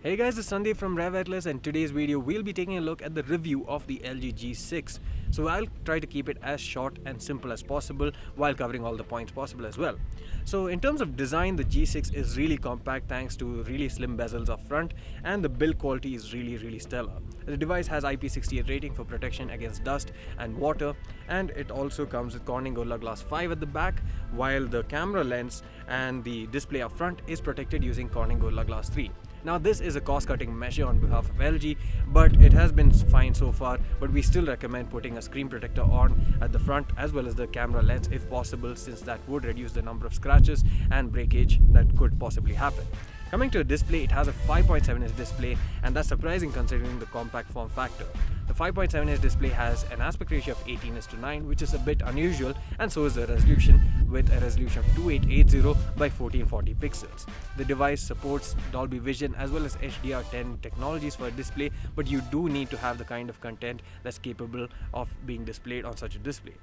Hey guys, it's Sandeep from Rev Atlas, and today's video we'll be taking a look at the review of the LG G6. So I'll try to keep it as short and simple as possible while covering all the points possible as well. So in terms of design, the G6 is really compact thanks to really slim bezels up front, and the build quality is really stellar. The device has IP68 rating for protection against dust and water, and it also comes with Corning Gorilla Glass 5 at the back, while the camera lens and the display up front is protected using Corning Gorilla Glass 3. Now this is a cost-cutting measure on behalf of LG, but it has been fine so far, but we still recommend putting a screen protector on at the front as well as the camera lens if possible, since that would reduce the number of scratches and breakage that could possibly happen. Coming to a display, it has a 5.7-inch display, and that's surprising considering the compact form factor. The 5.7-inch display has an aspect ratio of 18:9, which is a bit unusual, and so is the resolution, with a resolution of 2880 by 1440 pixels. The device supports Dolby Vision as well as HDR10 technologies for a display, but you do need to have the kind of content that's capable of being displayed on such a display.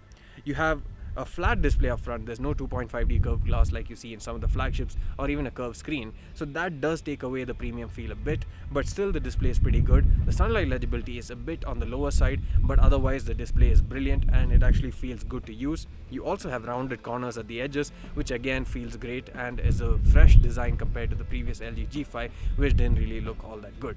You have a flat display up front. There's no 2.5D curved glass like you see in some of the flagships, or even a curved screen, so that does take away the premium feel a bit, but still the display is pretty good. The sunlight legibility is a bit on the lower side, but otherwise the display is brilliant and it actually feels good to use. You also have rounded corners at the edges, which again feels great and is a fresh design compared to the previous LG G5, which didn't really look all that good.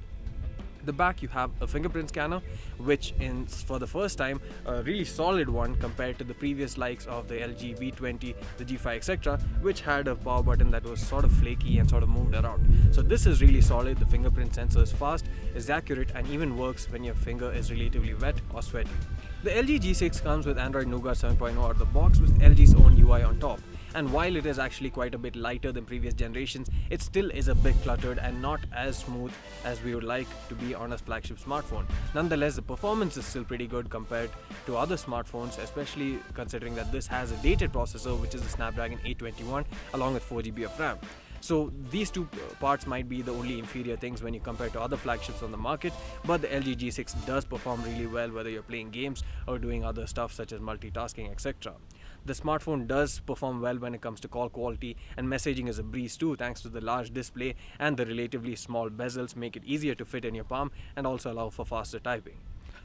At the back you have a fingerprint scanner, which is for the first time a really solid one compared to the previous likes of the LG V20, the G5, etc., which had a power button that was sort of flaky and sort of moved around. So this is really solid. The fingerprint sensor is fast, is accurate, and even works when your finger is relatively wet or sweaty. The LG G6 comes with Android Nougat 7.0 out of the box with LG's own UI on top. And while it is actually quite a bit lighter than previous generations, it still is a bit cluttered and not as smooth as we would like to be on a flagship smartphone. Nonetheless, the performance is still pretty good compared to other smartphones, especially considering that this has a dated processor, which is the Snapdragon 821, along with 4GB of RAM. So these two parts might be the only inferior things when you compare to other flagships on the market, but the LG G6 does perform really well whether you're playing games or doing other stuff such as multitasking, etc. The smartphone does perform well when it comes to call quality, and messaging is a breeze too, thanks to the large display, and the relatively small bezels make it easier to fit in your palm and also allow for faster typing.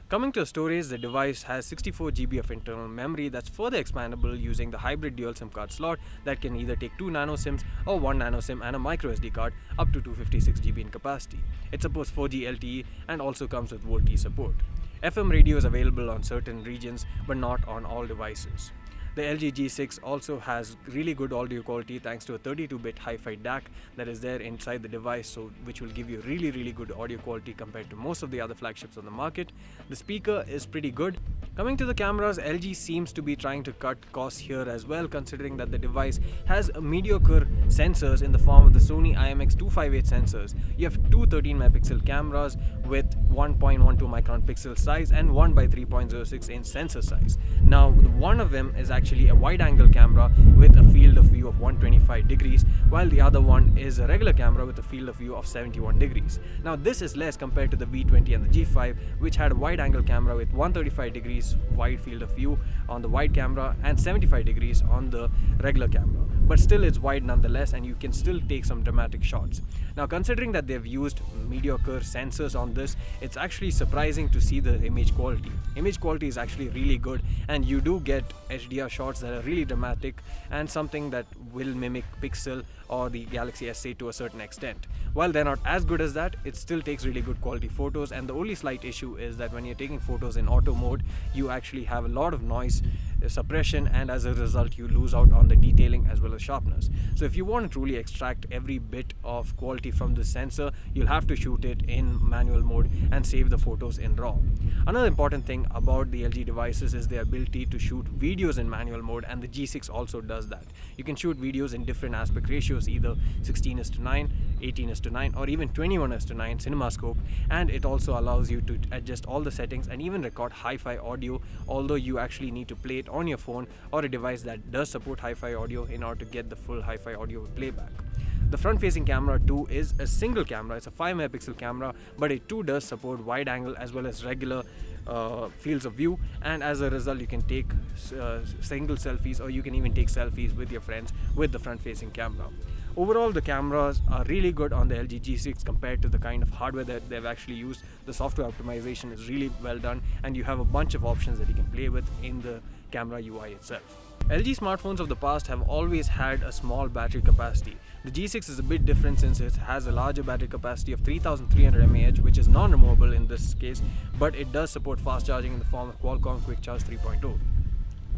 Coming to storage, the device has 64GB of internal memory that's further expandable using the hybrid dual SIM card slot that can either take 2 nano SIMs or 1 nano SIM and a micro SD card up to 256GB in capacity. It supports 4G LTE and also comes with VoLTE support. FM radio is available on certain regions but not on all devices. The LG G6 also has really good audio quality thanks to a 32-bit hi-fi DAC that is there inside the device, which will give you really good audio quality compared to most of the other flagships on the market. The speaker is pretty good. Coming to the cameras, LG seems to be trying to cut costs here as well, considering that the device has mediocre sensors in the form of the Sony IMX258 sensors. You have two 13-megapixel cameras with 1.12 micron pixel size and 1 by 3.06 inch sensor size. Now, one of them is actually a wide-angle camera with a field of view of 125 degrees, while the other one is a regular camera with a field of view of 71 degrees. Now, this is less compared to the V20 and the G5, which had a wide-angle camera with 135 degrees wide field of view on the wide camera and 75 degrees on the regular camera. But still it's wide nonetheless, and you can still take some dramatic shots. Now, considering that they've used mediocre sensors on this, it's actually surprising to see the image quality. Image quality is actually really good, and you do get HDR shots that are really dramatic and something that will mimic Pixel or the Galaxy S8 to a certain extent. While they're not as good as that, it still takes really good quality photos, and the only slight issue is that when you're taking photos in auto mode, you actually have a lot of noise suppression, and as a result you lose out on the detailing as well as sharpness. So if you want to truly extract every bit of quality from the sensor, you'll have to shoot it in manual mode and save the photos in RAW. Another important thing about the LG devices is their ability to shoot videos in manual mode, and the G6 also does that. You can shoot videos in different aspect ratios, either 16:9, 18:9, or even 21:9 CinemaScope, and it also allows you to adjust all the settings and even record hi-fi audio, although you actually need to play it on your phone or a device that does support hi-fi audio in order to get the full hi-fi audio playback. The front-facing camera too is a single camera. It's a 5-megapixel camera, but it too does support wide angle as well as regular fields of view, and as a result you can take single selfies, or you can even take selfies with your friends with the front-facing camera. Overall, the cameras are really good on the LG G6 compared to the kind of hardware that they've actually used. The software optimization is really well done, and you have a bunch of options that you can play with in the camera UI itself. LG smartphones of the past have always had a small battery capacity. The G6 is a bit different since it has a larger battery capacity of 3300 mAh, which is non-removable in this case, but it does support fast charging in the form of Qualcomm Quick Charge 3.0.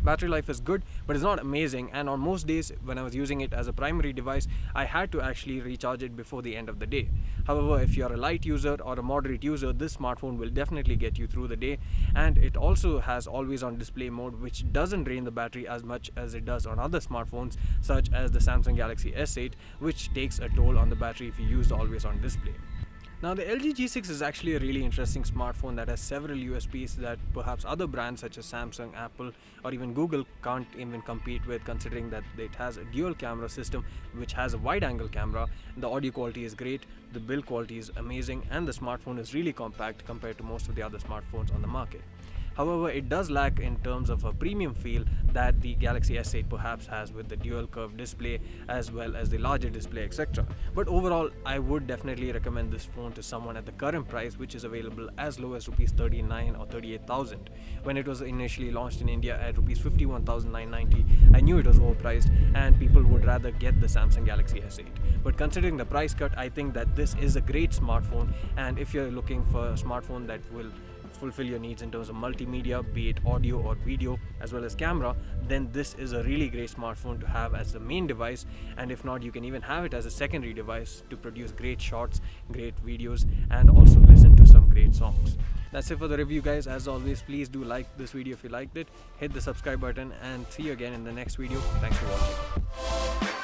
Battery life is good, but it's not amazing, and on most days when I was using it as a primary device, I had to actually recharge it before the end of the day. However, if you're a light user or a moderate user, this smartphone will definitely get you through the day, and it also has always on display mode, which doesn't drain the battery as much as it does on other smartphones such as the Samsung Galaxy S8, which takes a toll on the battery if you use the always on display. Now, the LG G6 is actually a really interesting smartphone that has several USPs that perhaps other brands such as Samsung, Apple, or even Google can't even compete with, considering that it has a dual camera system which has a wide angle camera. The audio quality is great, the build quality is amazing, and the smartphone is really compact compared to most of the other smartphones on the market. However, it does lack in terms of a premium feel that the Galaxy S8 perhaps has with the dual curved display as well as the larger display, etc. But overall, I would definitely recommend this phone to someone at the current price, which is available as low as rupees 39 or 38,000. When it was initially launched in India at rupees 51,990, I knew it was overpriced and people would rather get the Samsung Galaxy S8. But considering the price cut, I think that this is a great smartphone, and if you're looking for a smartphone that will fulfill your needs in terms of multimedia, be it audio or video, as well as camera, then this is a really great smartphone to have as the main device. And if not, you can even have it as a secondary device to produce great shots, great videos, and also listen to some great songs. That's it for the review, guys. As always, please do like this video if you liked it, hit the subscribe button, and see you again in the next video. Thanks for watching.